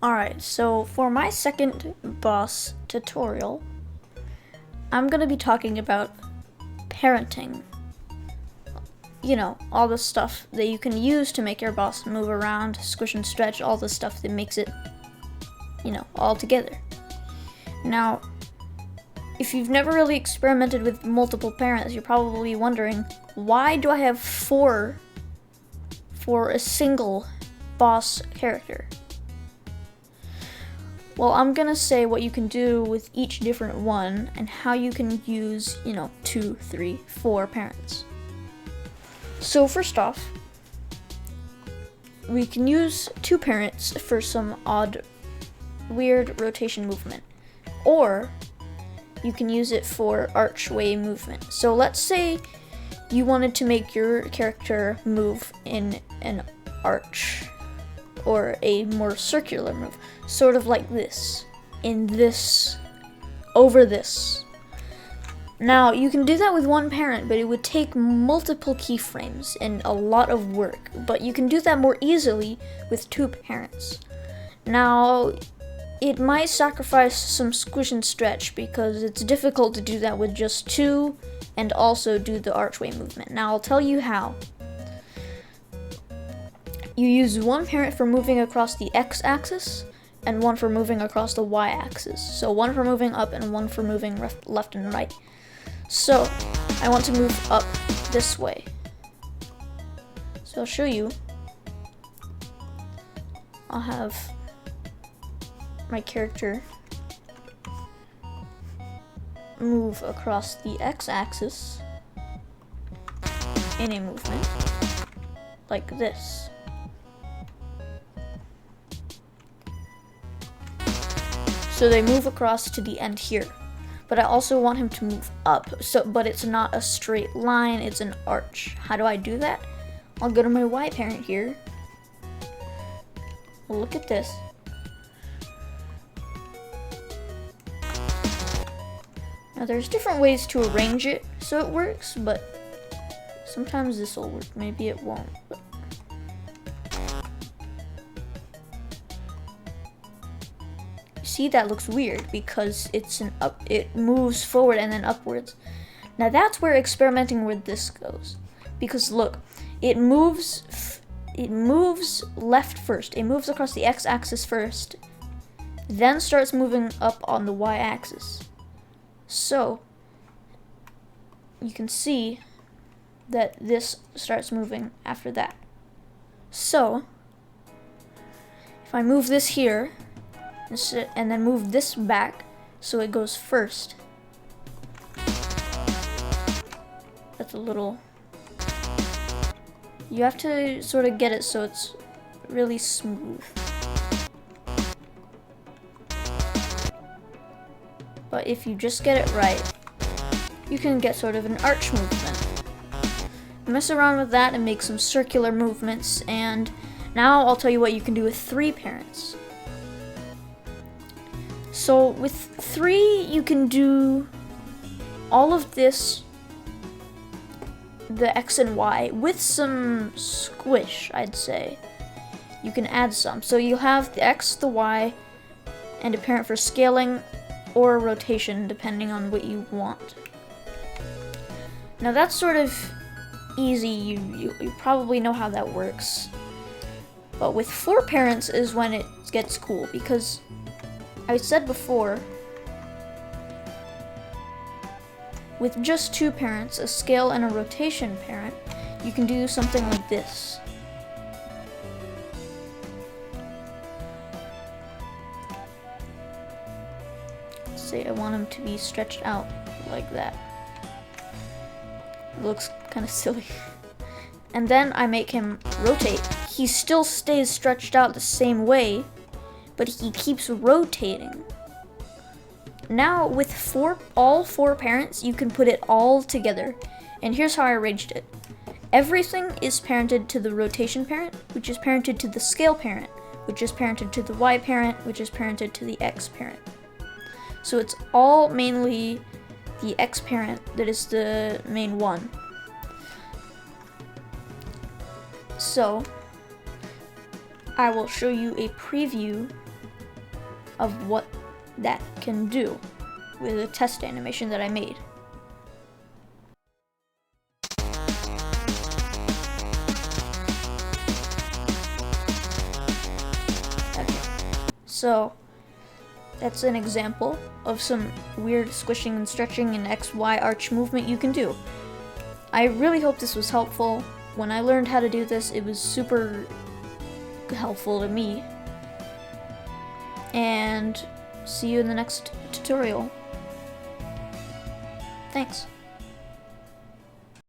Alright, so for my second boss tutorial, I'm going to be talking about parenting. You know, all the stuff that you can use to make your boss move around, squish and stretch, all the stuff that makes it, all together. Now, if you've never really experimented with multiple parents, you're probably wondering, why do I have 4 for a single boss character? Well, I'm gonna say what you can do with each different one and how you can use, 2, 3, 4 parents. So first off, we can use 2 parents for some odd, weird rotation movement. Or you can use it for archway movement. So let's say you wanted to make your character move in an arch, or a more circular move, sort of like this, in this, over this. Now, you can do that with one parent, but it would take multiple keyframes and a lot of work, but you can do that more easily with 2 parents. Now, it might sacrifice some squish and stretch because it's difficult to do that with just 2 and also do the archway movement. Now, I'll tell you how. You use one parent for moving across the x-axis and one for moving across the y-axis. So one for moving up and one for moving left and right. So I want to move up this way. So I'll show you. I'll have my character move across the x-axis in a movement like this. So they move across to the end here. But I also want him to move up, but it's not a straight line, it's an arch. How do I do that? I'll go to my Y parent here. Well, look at this. Now there's different ways to arrange it so it works, but sometimes this will work, maybe it won't. See, that looks weird because it moves forward and then upwards. Now that's where experimenting with this goes, because look, it moves left first. It moves across the x-axis first, then starts moving up on the y-axis. So you can see that this starts moving after that. So if I move this here and then move this back so it goes first. That's a little... You have to sort of get it so it's really smooth. But if you just get it right, you can get sort of an arch movement. Mess around with that and make some circular movements, and now I'll tell you what you can do with 3 parents. So with 3, you can do all of this, the X and Y, with some squish, I'd say. You can add some. So you'll have the X, the Y, and a parent for scaling or rotation, depending on what you want. Now that's sort of easy, you probably know how that works. But with 4 parents is when it gets cool, because I said before, with just 2 parents, a scale and a rotation parent, you can do something like this. Say I want him to be stretched out like that. It looks kind of silly. And then I make him rotate. He still stays stretched out the same way, but he keeps rotating. Now with all 4 parents, you can put it all together. And here's how I arranged it. Everything is parented to the rotation parent, which is parented to the scale parent, which is parented to the Y parent, which is parented to the X parent. So it's all mainly the X parent that is the main one. So I will show you a preview of what that can do with a test animation that I made. So that's an example of some weird squishing and stretching and XY arch movement you can do. I really hope this was helpful. When I learned how to do this, it was super helpful to me. And see you in the next tutorial. Thanks.